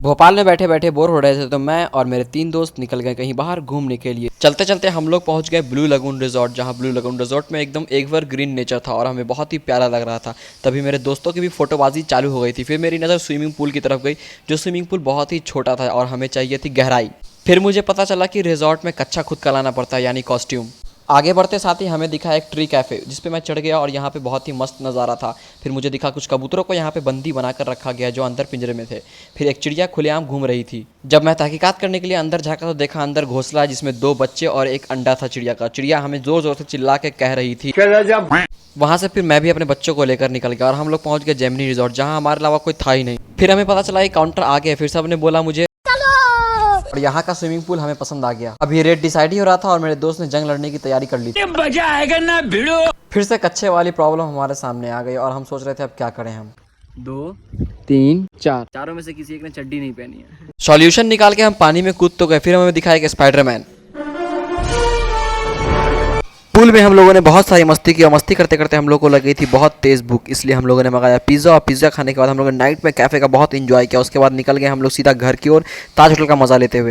भोपाल में बैठे बैठे बोर हो रहे थे तो मैं और मेरे 3 दोस्त निकल गए कहीं बाहर घूमने के लिए। चलते चलते हम लोग पहुंच गए ब्लू लगून रिजॉर्ट, जहां ब्लू लगून रिजॉर्ट में एकदम एवर ग्रीन नेचर था और हमें बहुत ही प्यारा लग रहा था। तभी मेरे दोस्तों की भी फोटोबाजी चालू हो गई थी। फिर मेरी नज़र स्विमिंग पूल की तरफ गई, जो स्विमिंग पूल बहुत ही छोटा था और हमें चाहिए थी गहराई। फिर मुझे पता चला कि रिजॉर्ट में कच्छा खुद का लाना पड़ता है, यानी कॉस्ट्यूम। आगे बढ़ते साथ ही हमें दिखा एक ट्री कैफ़े, जिस पे मैं चढ़ गया और यहाँ पे बहुत ही मस्त नज़ारा था। फिर मुझे दिखा कुछ कबूतरों को यहाँ पे बंदी बनाकर रखा गया जो अंदर पिंजरे में थे। फिर एक चिड़िया खुलेआम घूम रही थी। जब मैं तहकीकात करने के लिए अंदर झाँका तो देखा अंदर घोंसला जिसमें 2 बच्चे और एक अंडा था चिड़िया का। चिड़िया हमें ज़ोर ज़ोर से चिल्ला के कह रही थी। वहाँ से फिर मैं भी अपने बच्चों को लेकर निकल गया और हम लोग पहुँच गए जेमिनी रिजॉर्ट, जहाँ हमारे अलावा कोई था ही नहीं। फिर हमें पता चला एक काउंटर आ गया। फिर सब ने बोला मुझे और यहाँ का स्विमिंग पूल हमें पसंद आ गया। अभी रेट डिसाइड ही हो रहा था और मेरे दोस्त ने जंग लड़ने की तैयारी कर ली थी। मजा आएगा ना भिड़ो। फिर से कच्चे वाली प्रॉब्लम हमारे सामने आ गई और हम सोच रहे थे अब क्या करें हम। 2 3 4 चारों में से किसी एक ने चड्डी नहीं पहनी है। सॉल्यूशन निकाल के हम पानी में कूद तो गए। फिर हमें दिखा एक स्पाइडरमैन। पूल में हम लोगों ने बहुत सारी मस्ती की और मस्ती करते करते हम लोगों को लगी थी बहुत तेज़ भूख, इसलिए हम लोगों ने मंगाया पिज़्ज़ा। और पिज़्ज़ा खाने के बाद हम लोगों ने नाइट में कैफ़े का बहुत इंजॉय किया। उसके बाद निकल गए हम लोग सीधा घर की ओर ताज होटल का मज़ा लेते हुए।